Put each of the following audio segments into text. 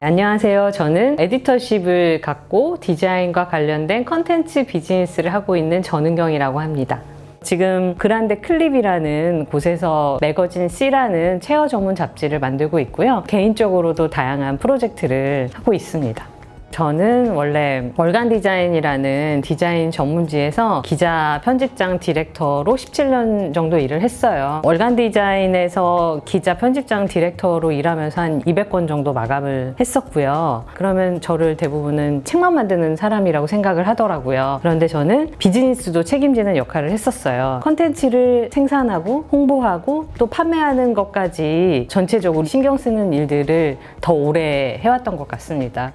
안녕하세요. 저는 에디터십을 갖고 디자인과 관련된 컨텐츠 비즈니스를 하고 있는 전은경이라고 합니다. 지금 그란데 클립이라는 곳에서 매거진 C라는 체어 전문 잡지를 만들고 있고요. 개인적으로도 다양한 프로젝트를 하고 있습니다. 저는 원래 월간 디자인이라는 디자인 전문지에서 기자 편집장 디렉터로 17년 정도 일을 했어요. 월간 디자인에서 기자 편집장 디렉터로 일하면서 한 200권 정도 마감을 했었고요. 그러면 저를 대부분은 책만 만드는 사람이라고 생각을 하더라고요. 그런데 저는 비즈니스도 책임지는 역할을 했었어요. 컨텐츠를 생산하고 홍보하고 또 판매하는 것까지 전체적으로 신경 쓰는 일들을 더 오래 해왔던 것 같습니다.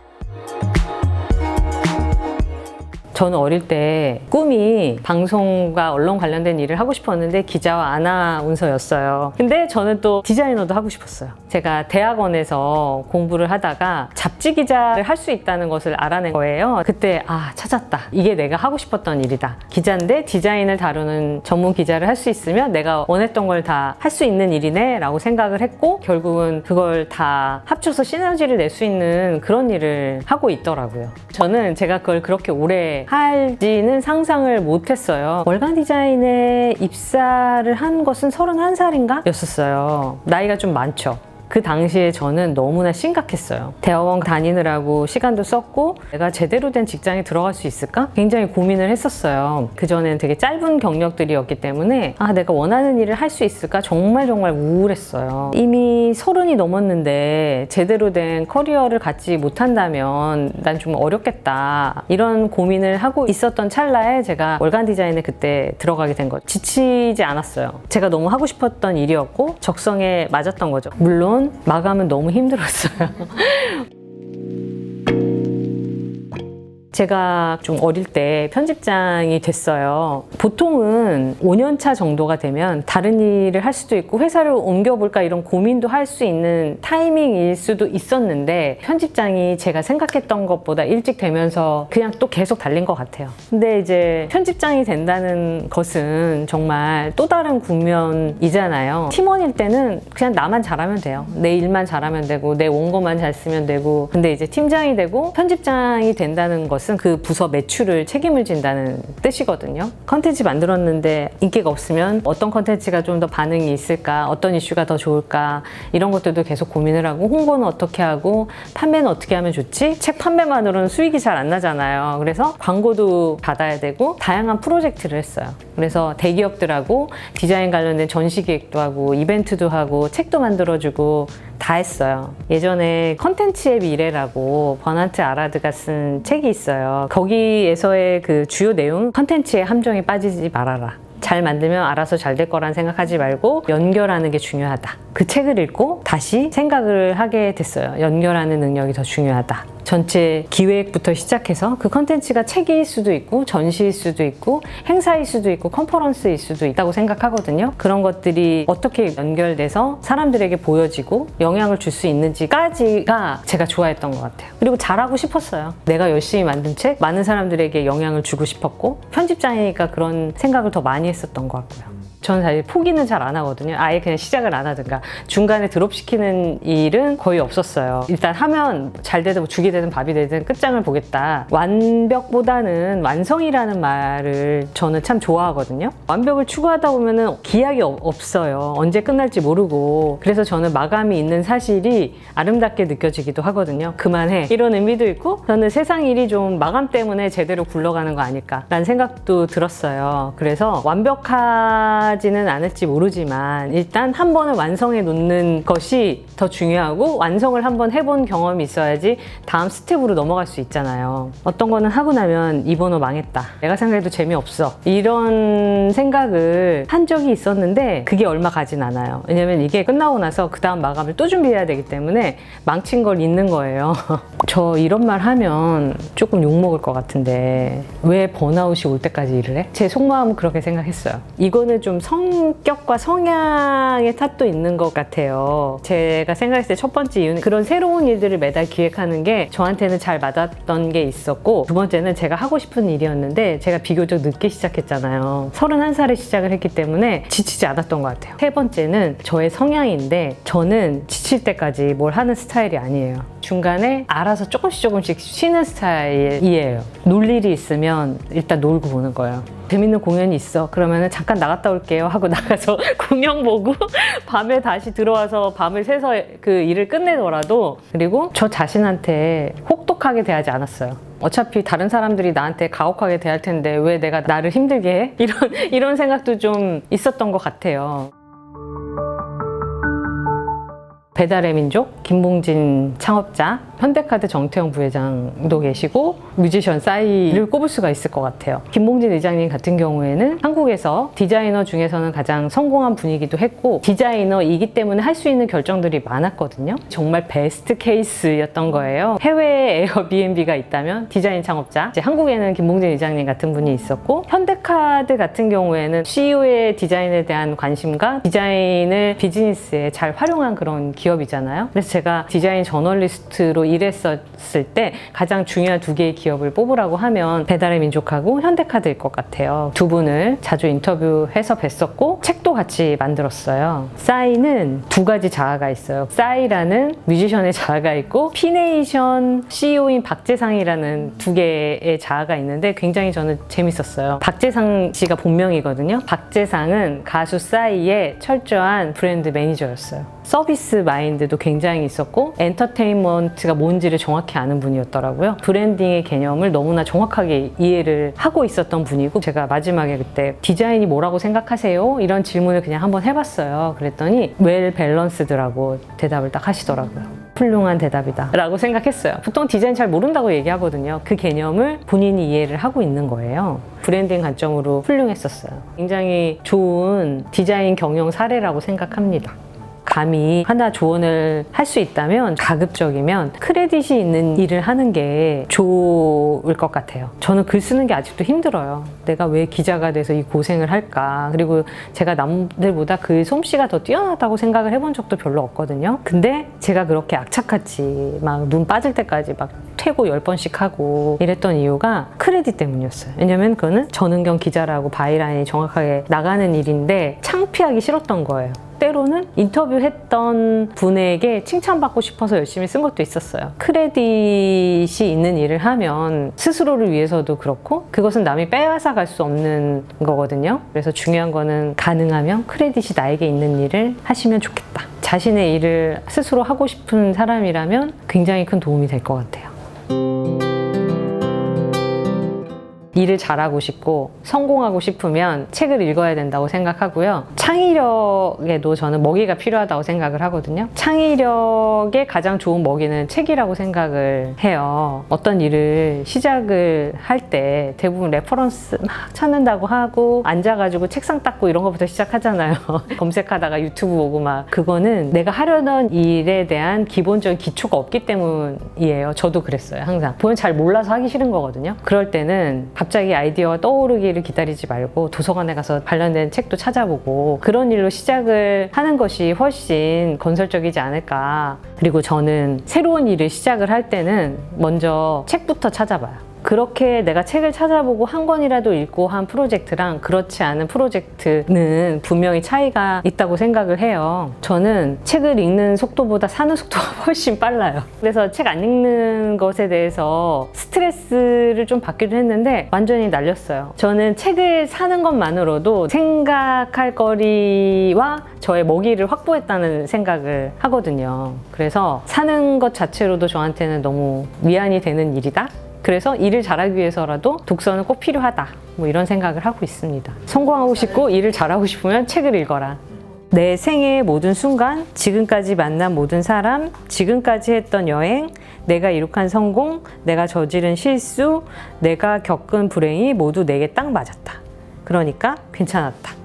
저는 어릴 때 꿈이 방송과 언론 관련된 일을 하고 싶었는데 기자와 아나운서였어요. 근데 저는 또 디자이너도 하고 싶었어요. 제가 대학원에서 공부를 하다가 잡지 기자를 할 수 있다는 것을 알아낸 거예요. 그때 찾았다. 이게 내가 하고 싶었던 일이다. 기자인데 디자인을 다루는 전문 기자를 할 수 있으면 내가 원했던 걸 다 할 수 있는 일이네 라고 생각을 했고, 결국은 그걸 다 합쳐서 시너지를 낼 수 있는 그런 일을 하고 있더라고요. 저는 제가 그걸 그렇게 오래 할지는 상상을 못했어요. 월간 디자인에 입사를 한 것은 31살인가? 였었어요. 나이가 좀 많죠. 그 당시에 저는 너무나 심각했어요. 대학원 다니느라고 시간도 썼고 내가 제대로 된 직장에 들어갈 수 있을까? 굉장히 고민을 했었어요. 그전엔 되게 짧은 경력들이었기 때문에 내가 원하는 일을 할 수 있을까? 정말 우울했어요. 이미 30이 넘었는데 제대로 된 커리어를 갖지 못한다면 난 좀 어렵겠다. 이런 고민을 하고 있었던 찰나에 제가 월간 디자인에 그때 들어가게 된 거죠. 지치지 않았어요. 제가 너무 하고 싶었던 일이었고 적성에 맞았던 거죠. 물론 마감은 너무 힘들었어요. 제가 좀 어릴 때 편집장이 됐어요. 보통은 5년차 정도가 되면 다른 일을 할 수도 있고 회사를 옮겨볼까 이런 고민도 할 수 있는 타이밍일 수도 있었는데, 편집장이 제가 생각했던 것보다 일찍 되면서 그냥 또 계속 달린 것 같아요. 근데 이제 편집장이 된다는 것은 정말 또 다른 국면이잖아요. 팀원일 때는 그냥 나만 잘하면 돼요. 내 일만 잘하면 되고 내 원고만 잘 쓰면 되고, 근데 이제 팀장이 되고 편집장이 된다는 것은 그 부서 매출을 책임을 진다는 뜻이거든요. 컨텐츠 만들었는데 인기가 없으면 어떤 컨텐츠가 좀 더 반응이 있을까, 어떤 이슈가 더 좋을까, 이런 것들도 계속 고민을 하고, 홍보는 어떻게 하고 판매는 어떻게 하면 좋지? 책 판매만으로는 수익이 잘 안 나잖아요. 그래서 광고도 받아야 되고 다양한 프로젝트를 했어요. 그래서 대기업들하고 디자인 관련된 전시 기획도 하고 이벤트도 하고 책도 만들어주고 다 했어요. 예전에 컨텐츠의 미래라고 버나트 아라드가 쓴 책이 있어요. 거기에서의 그 주요 내용, 컨텐츠의 함정에 빠지지 말아라. 잘 만들면 알아서 잘 될 거란 생각하지 말고 연결하는 게 중요하다. 그 책을 읽고 다시 생각을 하게 됐어요. 연결하는 능력이 더 중요하다. 전체 기획부터 시작해서 그 컨텐츠가 책일 수도 있고 전시일 수도 있고 행사일 수도 있고 컨퍼런스일 수도 있다고 생각하거든요. 그런 것들이 어떻게 연결돼서 사람들에게 보여지고 영향을 줄 수 있는지까지가 제가 좋아했던 것 같아요. 그리고 잘하고 싶었어요. 내가 열심히 만든 책 많은 사람들에게 영향을 주고 싶었고, 편집장이니까 그런 생각을 더 많이 했었던 것 같고요. 저는 사실 포기는 잘 안 하거든요. 아예 그냥 시작을 안 하든가 중간에 드롭시키는 일은 거의 없었어요. 일단 하면 잘 되든 죽이 되든 밥이 되든 끝장을 보겠다. 완벽보다는 완성이라는 말을 저는 참 좋아하거든요. 완벽을 추구하다 보면은 기약이 없어요. 언제 끝날지 모르고. 그래서 저는 마감이 있는 사실이 아름답게 느껴지기도 하거든요. 그만해. 이런 의미도 있고, 저는 세상 일이 좀 마감 때문에 제대로 굴러가는 거 아닐까라는 생각도 들었어요. 그래서 완벽하지는 않을지 모르지만 일단 한 번을 완성해 놓는 것이 더 중요하고, 완성을 한번 해본 경험이 있어야지 다음 스텝으로 넘어갈 수 있잖아요. 어떤 거는 하고 나면 이 번호 망했다. 내가 생각해도 재미없어. 이런 생각을 한 적이 있었는데 그게 얼마 가진 않아요. 왜냐면 이게 끝나고 나서 그 다음 마감을 또 준비해야 되기 때문에 망친 걸 잊는 거예요. 저 이런 말 하면 조금 욕먹을 것 같은데 왜 번아웃이 올 때까지 일을 해? 제 속마음은 그렇게 생각했어요. 이거는 좀 성격과 성향의 탓도 있는 것 같아요. 제가 생각했을 때 첫 번째 이유는 그런 새로운 일들을 매달 기획하는 게 저한테는 잘 맞았던 게 있었고, 두 번째는 제가 하고 싶은 일이었는데 제가 비교적 늦게 시작했잖아요. 31살에 시작을 했기 때문에 지치지 않았던 것 같아요. 세 번째는 저의 성향인데 저는 지칠 때까지 뭘 하는 스타일이 아니에요. 중간에 알아서 조금씩 쉬는 스타일이에요. 놀 일이 있으면 일단 놀고 보는 거예요. 재밌는 공연이 있어. 그러면 잠깐 나갔다 올게요 하고 나가서 공연 보고 밤에 다시 들어와서 밤을 새서 그 일을 끝내더라도, 그리고 저 자신한테 혹독하게 대하지 않았어요. 어차피 다른 사람들이 나한테 가혹하게 대할 텐데 왜 내가 나를 힘들게 해? 이런 생각도 좀 있었던 것 같아요. 배달의 민족, 김봉진 창업자, 현대카드 정태영 부회장도 계시고 뮤지션 싸이를 꼽을 수가 있을 것 같아요. 김봉진 의장님 같은 경우에는 한국에서 디자이너 중에서는 가장 성공한 분이기도 했고, 디자이너이기 때문에 할 수 있는 결정들이 많았거든요. 정말 베스트 케이스였던 거예요. 해외에 에어비앤비가 있다면 디자인 창업자, 이제 한국에는 김봉진 의장님 같은 분이 있었고, 현대카드 같은 경우에는 CEO의 디자인에 대한 관심과 디자인을 비즈니스에 잘 활용한 그런 기업이잖아요. 그래서 제가 디자인 저널리스트로 일했었을 때 가장 중요한 두 개의 기업을 뽑으라고 하면 배달의 민족하고 현대카드일 것 같아요. 두 분을 자주 인터뷰해서 뵀었고 책도 같이 만들었어요. 싸이는 두 가지 자아가 있어요. 싸이라는 뮤지션의 자아가 있고 피네이션 CEO인 박재상이라는 두 개의 자아가 있는데 굉장히 저는 재밌었어요. 박재상 씨가 본명이거든요. 박재상은 가수 싸이의 철저한 브랜드 매니저였어요. 서비스 마인드도 굉장히 있었고 엔터테인먼트가 뭔지를 정확히 아는 분이었더라고요. 브랜딩의 개념을 너무나 정확하게 이해를 하고 있었던 분이고, 제가 마지막에 그때 디자인이 뭐라고 생각하세요? 이런 질문을 그냥 한번 해봤어요. 그랬더니 웰 밸런스드라고 대답을 딱 하시더라고요. 훌륭한 대답이다 라고 생각했어요. 보통 디자인 잘 모른다고 얘기하거든요. 그 개념을 본인이 이해를 하고 있는 거예요. 브랜딩 관점으로 훌륭했었어요. 굉장히 좋은 디자인 경영 사례라고 생각합니다. 감히 하나 조언을 할 수 있다면, 가급적이면 크레딧이 있는 일을 하는 게 좋을 것 같아요. 저는 글 쓰는 게 아직도 힘들어요. 내가 왜 기자가 돼서 이 고생을 할까? 그리고 제가 남들보다 글 솜씨가 더 뛰어나다고 생각을 해본 적도 별로 없거든요. 근데 제가 그렇게 악착같이 막 눈 빠질 때까지 막 퇴고 10번씩 하고 이랬던 이유가 크레딧 때문이었어요. 왜냐면 그거는 전은경 기자라고 바이라인이 정확하게 나가는 일인데 창피하기 싫었던 거예요. 때로는 인터뷰했던 분에게 칭찬받고 싶어서 열심히 쓴 것도 있었어요. 크레딧이 있는 일을 하면 스스로를 위해서도 그렇고 그것은 남이 빼앗아 갈 수 없는 거거든요. 그래서 중요한 거는 가능하면 크레딧이 나에게 있는 일을 하시면 좋겠다. 자신의 일을 스스로 하고 싶은 사람이라면 굉장히 큰 도움이 될 것 같아요. 일을 잘하고 싶고 성공하고 싶으면 책을 읽어야 된다고 생각하고요. 창의력에도 저는 먹이가 필요하다고 생각을 하거든요. 창의력의 가장 좋은 먹이는 책이라고 생각을 해요. 어떤 일을 시작을 할 때 대부분 레퍼런스 막 찾는다고 하고 앉아가지고 책상 닦고 이런 것부터 시작하잖아요. 검색하다가 유튜브 보고 막. 그거는 내가 하려던 일에 대한 기본적인 기초가 없기 때문이에요. 저도 그랬어요. 항상 보면 잘 몰라서 하기 싫은 거거든요. 그럴 때는 갑자기 아이디어가 떠오르기를 기다리지 말고 도서관에 가서 관련된 책도 찾아보고 그런 일로 시작을 하는 것이 훨씬 건설적이지 않을까. 그리고 저는 새로운 일을 시작을 할 때는 먼저 책부터 찾아봐요. 그렇게 내가 책을 찾아보고 한 권이라도 읽고 한 프로젝트랑 그렇지 않은 프로젝트는 분명히 차이가 있다고 생각을 해요. 저는 책을 읽는 속도보다 사는 속도가 훨씬 빨라요. 그래서 책 안 읽는 것에 대해서 스트레스를 좀 받기도 했는데 완전히 날렸어요. 저는 책을 사는 것만으로도 생각할 거리와 저의 먹이를 확보했다는 생각을 하거든요. 그래서 사는 것 자체로도 저한테는 너무 위안이 되는 일이다. 그래서 일을 잘하기 위해서라도 독서는 꼭 필요하다. 뭐 이런 생각을 하고 있습니다. 성공하고 싶고 일을 잘하고 싶으면 책을 읽어라. 내 생애의 모든 순간, 지금까지 만난 모든 사람, 지금까지 했던 여행, 내가 이룩한 성공, 내가 저지른 실수, 내가 겪은 불행이 모두 내게 딱 맞았다. 그러니까 괜찮았다.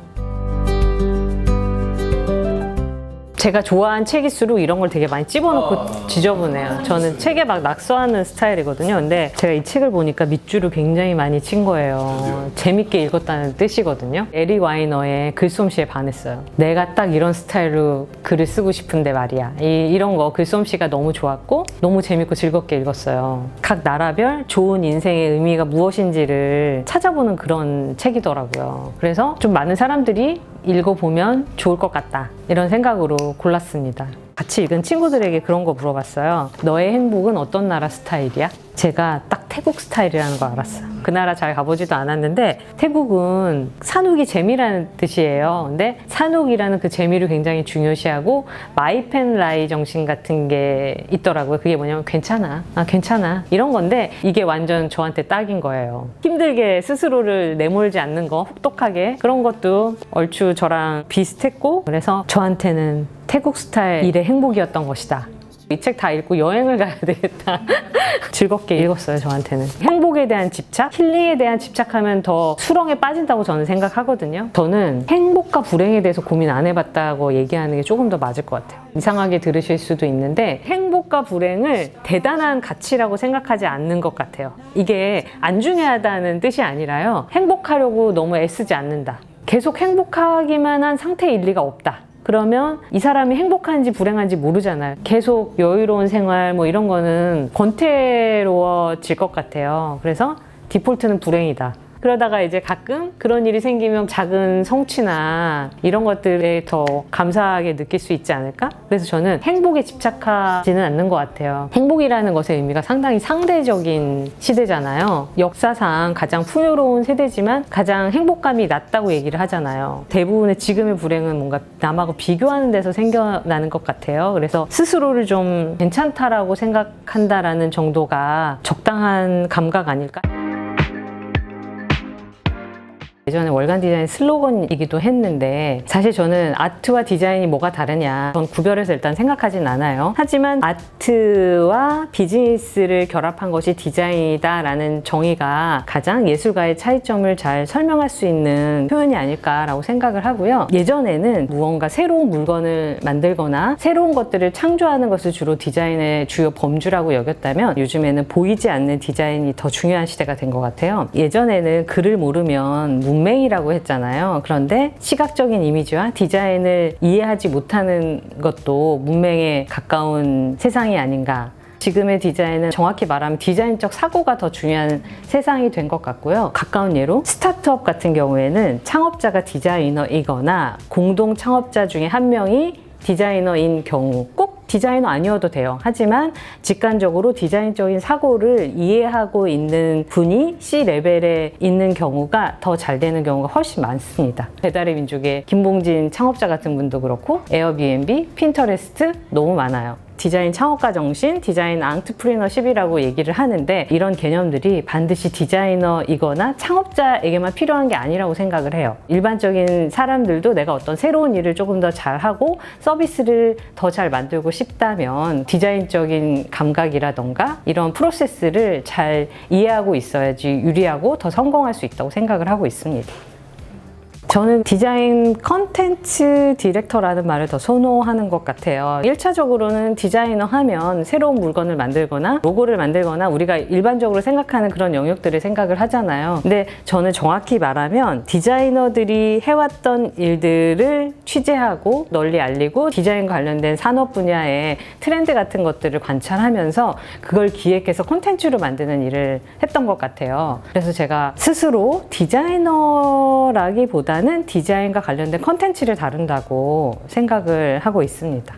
제가 좋아하는 책일수록 이런 걸 되게 많이 집어넣고 지저분해요. 저는 책에 막 낙서하는 스타일이거든요. 근데 제가 이 책을 보니까 밑줄을 굉장히 많이 친 거예요. 재밌게 읽었다는 뜻이거든요. 에리 와이너의 글솜씨에 반했어요. 내가 딱 이런 스타일로 글을 쓰고 싶은데 말이야. 이런 거 글솜씨가 너무 좋았고 너무 재밌고 즐겁게 읽었어요. 각 나라별 좋은 인생의 의미가 무엇인지를 찾아보는 그런 책이더라고요. 그래서 좀 많은 사람들이 읽어보면 좋을 것 같다. 이런 생각으로 골랐습니다. 같이 읽은 친구들에게 그런 거 물어봤어요. 너의 행복은 어떤 나라 스타일이야? 제가 딱 태국 스타일이라는 거 알았어요. 그 나라 잘 가보지도 않았는데 태국은 산옥이 재미라는 뜻이에요. 근데 산옥이라는 그 재미를 굉장히 중요시하고 마이펜라이 정신 같은 게 있더라고요. 그게 뭐냐면 괜찮아, 괜찮아 이런 건데 이게 완전 저한테 딱인 거예요. 힘들게 스스로를 내몰지 않는 거, 혹독하게 그런 것도 얼추 저랑 비슷했고 그래서 저한테는 태국 스타일의 행복이었던 것이다. 이 책 다 읽고 여행을 가야 되겠다. 즐겁게 읽었어요, 저한테는. 행복에 대한 집착, 힐링에 대한 집착하면 더 수렁에 빠진다고 저는 생각하거든요. 저는 행복과 불행에 대해서 고민 안 해봤다고 얘기하는 게 조금 더 맞을 것 같아요. 이상하게 들으실 수도 있는데 행복과 불행을 대단한 가치라고 생각하지 않는 것 같아요. 이게 안 중요하다는 뜻이 아니라요. 행복하려고 너무 애쓰지 않는다. 계속 행복하기만 한 상태일 리가 없다. 그러면 이 사람이 행복한지 불행한지 모르잖아요. 계속 여유로운 생활 뭐 이런 거는 권태로워질 것 같아요. 그래서 디폴트는 불행이다. 그러다가 이제 가끔 그런 일이 생기면 작은 성취나 이런 것들에 더 감사하게 느낄 수 있지 않을까? 그래서 저는 행복에 집착하지는 않는 것 같아요. 행복이라는 것의 의미가 상당히 상대적인 시대잖아요. 역사상 가장 풍요로운 세대지만 가장 행복감이 낮다고 얘기를 하잖아요. 대부분의 지금의 불행은 뭔가 남하고 비교하는 데서 생겨나는 것 같아요. 그래서 스스로를 좀 괜찮다라고 생각한다라는 정도가 적당한 감각 아닐까? 예전에 월간 디자인 슬로건이기도 했는데 사실 저는 아트와 디자인이 뭐가 다르냐 전 구별해서 일단 생각하진 않아요. 하지만 아트와 비즈니스를 결합한 것이 디자인이다 라는 정의가 가장 예술가의 차이점을 잘 설명할 수 있는 표현이 아닐까라고 생각을 하고요. 예전에는 무언가 새로운 물건을 만들거나 새로운 것들을 창조하는 것을 주로 디자인의 주요 범주라고 여겼다면 요즘에는 보이지 않는 디자인이 더 중요한 시대가 된 것 같아요. 예전에는 글을 모르면 문맹이라고 했잖아요. 그런데 시각적인 이미지와 디자인을 이해하지 못하는 것도 문맹에 가까운 세상이 아닌가. 지금의 디자인은 정확히 말하면 디자인적 사고가 더 중요한 세상이 된 것 같고요. 가까운 예로 스타트업 같은 경우에는 창업자가 디자이너이거나 공동 창업자 중에 한 명이 디자이너인 경우 꼭 디자이너 아니어도 돼요. 하지만 직관적으로 디자인적인 사고를 이해하고 있는 분이 C레벨에 있는 경우가 더 잘 되는 경우가 훨씬 많습니다. 배달의 민족의 김봉진 창업자 같은 분도 그렇고 에어비앤비, 핀터레스트 너무 많아요. 디자인 창업가 정신, 디자인 앙트프리너십이라고 얘기를 하는데 이런 개념들이 반드시 디자이너이거나 창업자에게만 필요한 게 아니라고 생각을 해요. 일반적인 사람들도 내가 어떤 새로운 일을 조금 더 잘하고 서비스를 더 잘 만들고 싶다면 디자인적인 감각이라던가 이런 프로세스를 잘 이해하고 있어야지 유리하고 더 성공할 수 있다고 생각을 하고 있습니다. 저는 디자인 컨텐츠 디렉터라는 말을 더 선호하는 것 같아요. 1차적으로는 디자이너 하면 새로운 물건을 만들거나 로고를 만들거나 우리가 일반적으로 생각하는 그런 영역들을 생각을 하잖아요. 근데 저는 정확히 말하면 디자이너들이 해왔던 일들을 취재하고 널리 알리고 디자인 관련된 산업 분야의 트렌드 같은 것들을 관찰하면서 그걸 기획해서 콘텐츠로 만드는 일을 했던 것 같아요. 그래서 제가 스스로 디자이너라기보다 는 디자인과 관련된 컨텐츠를 다룬다고 생각을 하고 있습니다.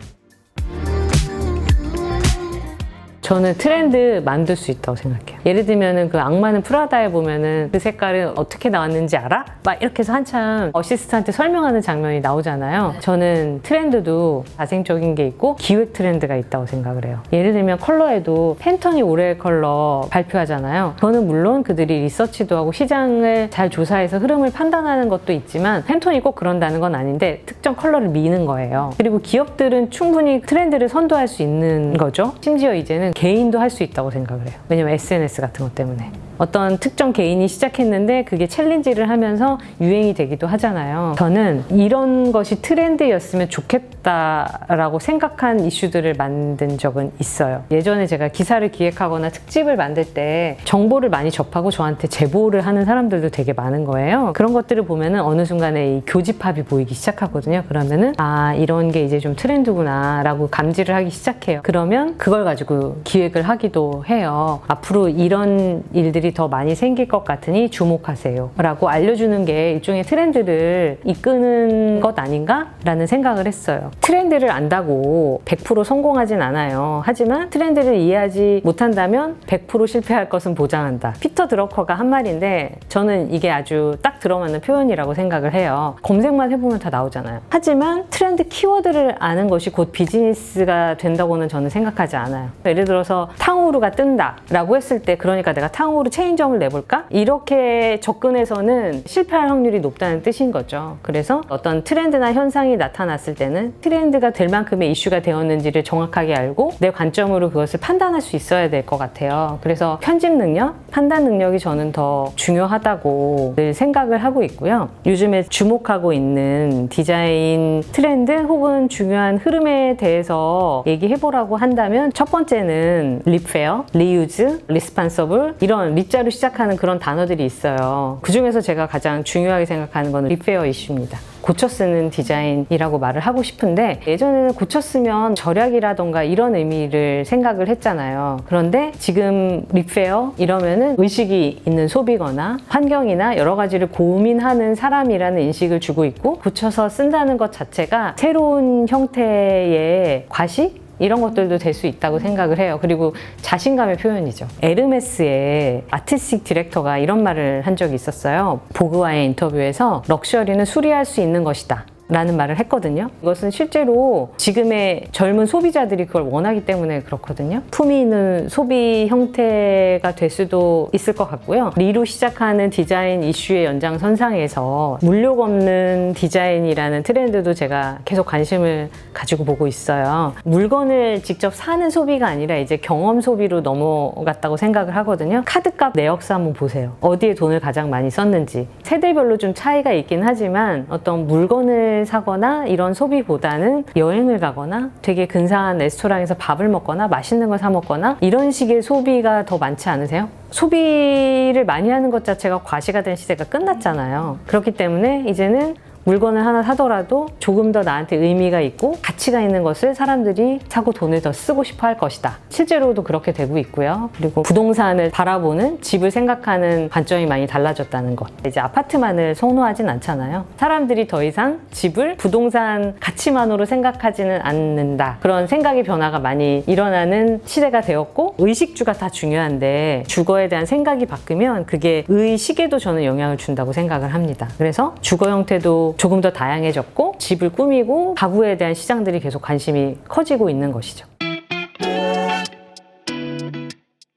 저는 트렌드 만들 수 있다고 생각해요. 예를 들면은 그 악마는 프라다에 보면은 그 색깔은 어떻게 나왔는지 알아? 막 이렇게 해서 한참 어시스트한테 설명하는 장면이 나오잖아요. 저는 트렌드도 자생적인 게 있고 기획 트렌드가 있다고 생각을 해요. 예를 들면 컬러에도 팬터니 오레 컬러 발표하잖아요. 저는 물론 그들이 리서치도 하고 시장을 잘 조사해서 흐름을 판단하는 것도 있지만 팬톤이 꼭 그런다는 건 아닌데 특정 컬러를 미는 거예요. 그리고 기업들은 충분히 트렌드를 선도할 수 있는 거죠. 심지어 이제는 개인도 할 수 있다고 생각을 해요. 왜냐면 SNS 같은 것 때문에. 어떤 특정 개인이 시작했는데 그게 챌린지를 하면서 유행이 되기도 하잖아요. 저는 이런 것이 트렌드였으면 좋겠다라고 생각한 이슈들을 만든 적은 있어요. 예전에 제가 기사를 기획하거나 특집을 만들 때 정보를 많이 접하고 저한테 제보를 하는 사람들도 되게 많은 거예요. 그런 것들을 보면은 어느 순간에 이 교집합이 보이기 시작하거든요. 그러면은 아, 이런 게 이제 좀 트렌드구나 라고 감지를 하기 시작해요. 그러면 그걸 가지고 기획을 하기도 해요. 앞으로 이런 일들이 일이 더 많이 생길 것 같으니 주목하세요 라고 알려주는 게 일종의 트렌드를 이끄는 것 아닌가? 라는 생각을 했어요. 트렌드를 안다고 100% 성공하진 않아요. 하지만 트렌드를 이해하지 못한다면 100% 실패할 것은 보장한다. 피터 드러커가 한 말인데 저는 이게 아주 딱 들어맞는 표현이라고 생각을 해요. 검색만 해보면 다 나오잖아요. 하지만 트렌드 키워드를 아는 것이 곧 비즈니스가 된다고는 저는 생각하지 않아요. 예를 들어서 탕후루가 뜬다 라고 했을 때 그러니까 내가 탕후루 체인점을 내볼까? 이렇게 접근해서는 실패할 확률이 높다는 뜻인 거죠. 그래서 어떤 트렌드나 현상이 나타났을 때는 트렌드가 될 만큼의 이슈가 되었는지를 정확하게 알고 내 관점으로 그것을 판단할 수 있어야 될 것 같아요. 그래서 편집 능력, 판단 능력이 저는 더 중요하다고 늘 생각을 하고 있고요. 요즘에 주목하고 있는 디자인 트렌드 혹은 중요한 흐름에 대해서 얘기해보라고 한다면 첫 번째는 립페어, 리유즈, 리스판서블 이런 립자로 시작하는 그런 단어들이 있어요. 그 중에서 제가 가장 중요하게 생각하는 건 립페어 이슈입니다. 고쳐 쓰는 디자인이라고 말을 하고 싶은데 예전에는 고쳐 쓰면 절약이라던가 이런 의미를 생각을 했잖아요. 그런데 지금 립페어 이러면은 의식이 있는 소비거나 환경이나 여러 가지를 고민하는 사람이라는 인식을 주고 있고 고쳐서 쓴다는 것 자체가 새로운 형태의 과시? 이런 것들도 될 수 있다고 생각을 해요. 그리고 자신감의 표현이죠. 에르메스의 아티스틱 디렉터가 이런 말을 한 적이 있었어요. 보그와의 인터뷰에서 럭셔리는 수리할 수 있는 것이다 라는 말을 했거든요. 이것은 실제로 지금의 젊은 소비자들이 그걸 원하기 때문에 그렇거든요. 품위 있는 소비 형태가 될 수도 있을 것 같고요. 리로 시작하는 디자인 이슈의 연장선상에서 물욕 없는 디자인이라는 트렌드도 제가 계속 관심을 가지고 보고 있어요. 물건을 직접 사는 소비가 아니라 이제 경험 소비로 넘어갔다고 생각을 하거든요. 카드값 내역서 한번 보세요. 어디에 돈을 가장 많이 썼는지. 세대별로 좀 차이가 있긴 하지만 어떤 물건을 사거나 이런 소비보다는 여행을 가거나 되게 근사한 레스토랑에서 밥을 먹거나 맛있는 걸 사 먹거나 이런 식의 소비가 더 많지 않으세요? 소비를 많이 하는 것 자체가 과시가 된 시대가 끝났잖아요. 그렇기 때문에 이제는 물건을 하나 사더라도 조금 더 나한테 의미가 있고 가치가 있는 것을 사람들이 사고 돈을 더 쓰고 싶어 할 것이다. 실제로도 그렇게 되고 있고요. 그리고 부동산을 바라보는 집을 생각하는 관점이 많이 달라졌다는 것. 이제 아파트만을 선호하진 않잖아요. 사람들이 더 이상 집을 부동산 가치만으로 생각하지는 않는다. 그런 생각의 변화가 많이 일어나는 시대가 되었고 의식주가 다 중요한데 주거에 대한 생각이 바뀌면 그게 의식에도 저는 영향을 준다고 생각을 합니다. 그래서 주거 형태도 조금 더 다양해졌고 집을 꾸미고 가구에 대한 시장들이 계속 관심이 커지고 있는 것이죠.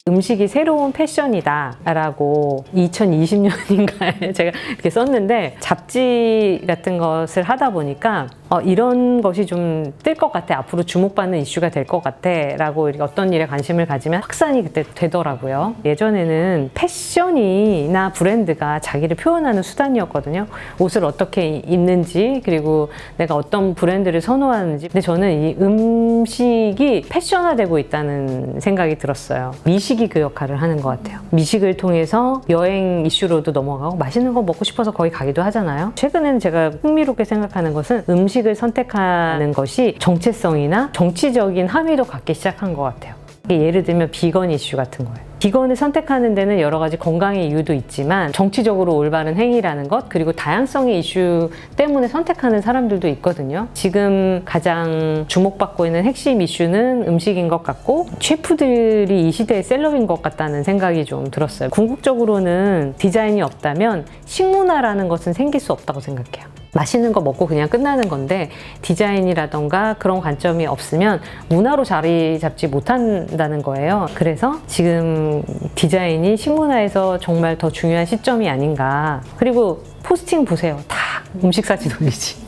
음식이 새로운 패션이다 라고 2020년인가에 제가 이렇게 썼는데 잡지 같은 것을 하다 보니까 이런 것이 좀 뜰 것 같아, 앞으로 주목받는 이슈가 될 것 같아 라고 어떤 일에 관심을 가지면 확산이 그때 되더라고요. 예전에는 패션이나 브랜드가 자기를 표현하는 수단이었거든요. 옷을 어떻게 입는지 그리고 내가 어떤 브랜드를 선호하는지. 근데 저는 이 음식이 패션화되고 있다는 생각이 들었어요. 미식이 그 역할을 하는 것 같아요. 미식을 통해서 여행 이슈로도 넘어가고 맛있는 거 먹고 싶어서 거기 가기도 하잖아요. 최근에는 제가 흥미롭게 생각하는 것은 음식을 선택하는 것이 정체성이나 정치적인 함의도 갖기 시작한 것 같아요. 예를 들면 비건 이슈 같은 거예요. 비건을 선택하는 데는 여러 가지 건강의 이유도 있지만 정치적으로 올바른 행위라는 것 그리고 다양성의 이슈 때문에 선택하는 사람들도 있거든요. 지금 가장 주목받고 있는 핵심 이슈는 음식인 것 같고 셰프들이 이 시대의 셀럽인 것 같다는 생각이 좀 들었어요. 궁극적으로는 디자인이 없다면 식문화라는 것은 생길 수 없다고 생각해요. 맛있는 거 먹고 그냥 끝나는 건데 디자인이라던가 그런 관점이 없으면 문화로 자리 잡지 못한다는 거예요. 그래서 지금 디자인이 식문화에서 정말 더 중요한 시점이 아닌가. 그리고 포스팅 보세요. 다 음식 사진 올리지.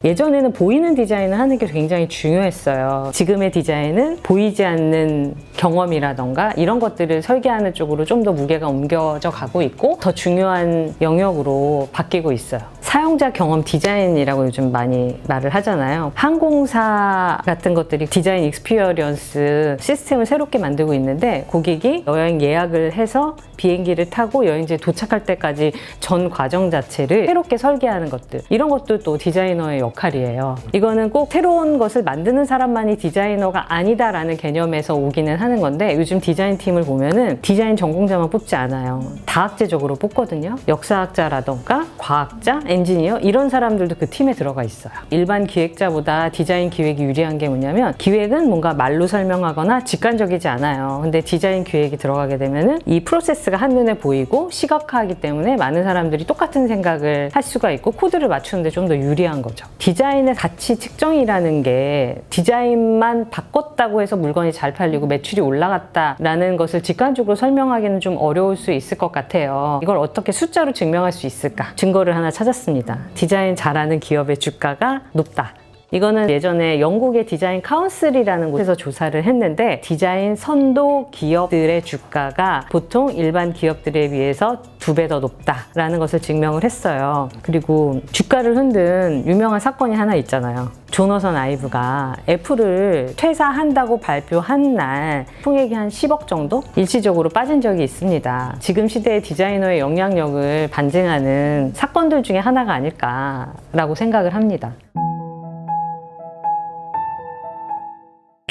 예전에는 보이는 디자인을 하는 게 굉장히 중요했어요. 지금의 디자인은 보이지 않는 경험이라던가 이런 것들을 설계하는 쪽으로 좀 더 무게가 옮겨져 가고 있고 더 중요한 영역으로 바뀌고 있어요. 사용자 경험 디자인이라고 요즘 많이 말을 하잖아요. 항공사 같은 것들이 디자인 익스피리언스 시스템을 새롭게 만들고 있는데 고객이 여행 예약을 해서 비행기를 타고 여행지에 도착할 때까지 전 과정 자체를 새롭게 설계하는 것들, 이런 것도 또 디자이너의 역할이에요. 이거는 꼭 새로운 것을 만드는 사람만이 디자이너가 아니다라는 개념에서 오기는 하는 건데 요즘 디자인팀을 보면은 디자인 전공자만 뽑지 않아요. 다학제적으로 뽑거든요. 역사학자라던가 과학자, 엔지니어 이런 사람들도 그 팀에 들어가 있어요. 일반 기획자보다 디자인 기획이 유리한 게 뭐냐면 기획은 뭔가 말로 설명하거나 직관적이지 않아요. 근데 디자인 기획이 들어가게 되면은 이 프로세스가 한눈에 보이고 시각화하기 때문에 많은 사람들이 똑같은 생각을 할 수가 있고 코드를 맞추는데 좀 더 유리한 거죠. 디자인의 가치 측정이라는 게 디자인만 바꿨다고 해서 물건이 잘 팔리고 매출이 올라갔다라는 것을 직관적으로 설명하기는 좀 어려울 수 있을 것 같아요. 이걸 어떻게 숫자로 증명할 수 있을까? 증거를 하나 찾았습니다. 디자인 잘하는 기업의 주가가 높다. 이거는 예전에 영국의 디자인 카운슬이라는 곳에서 조사를 했는데 디자인 선도 기업들의 주가가 보통 일반 기업들에 비해서 2배 더 높다라는 것을 증명을 했어요. 그리고 주가를 흔든 유명한 사건이 하나 있잖아요. 조너선 아이브가 애플을 퇴사한다고 발표한 날 총액이 한 10억 정도 일시적으로 빠진 적이 있습니다. 지금 시대의 디자이너의 영향력을 반증하는 사건들 중에 하나가 아닐까라고 생각을 합니다.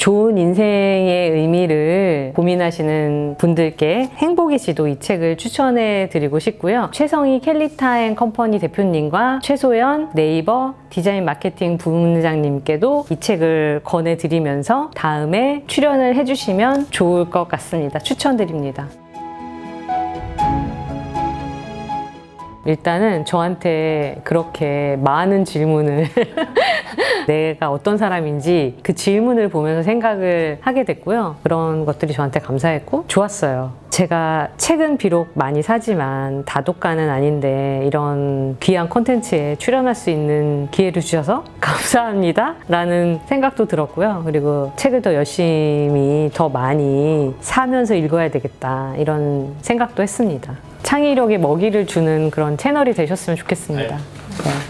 좋은 인생의 의미를 고민하시는 분들께 행복의 지도 이 책을 추천해 드리고 싶고요. 최성희 켈리타앤컴퍼니 대표님과 최소연 네이버 디자인 마케팅 부문장님께도 이 책을 권해드리면서 다음에 출연을 해주시면 좋을 것 같습니다. 추천드립니다. 일단은 저한테 그렇게 많은 질문을 내가 어떤 사람인지 그 질문을 보면서 생각을 하게 됐고요. 그런 것들이 저한테 감사했고 좋았어요. 제가 책은 비록 많이 사지만 다독가는 아닌데 이런 귀한 콘텐츠에 출연할 수 있는 기회를 주셔서 감사합니다 라는 생각도 들었고요. 그리고 책을 더 열심히 더 많이 사면서 읽어야 되겠다 이런 생각도 했습니다. 창의력에 먹이를 주는 그런 채널이 되셨으면 좋겠습니다. 네.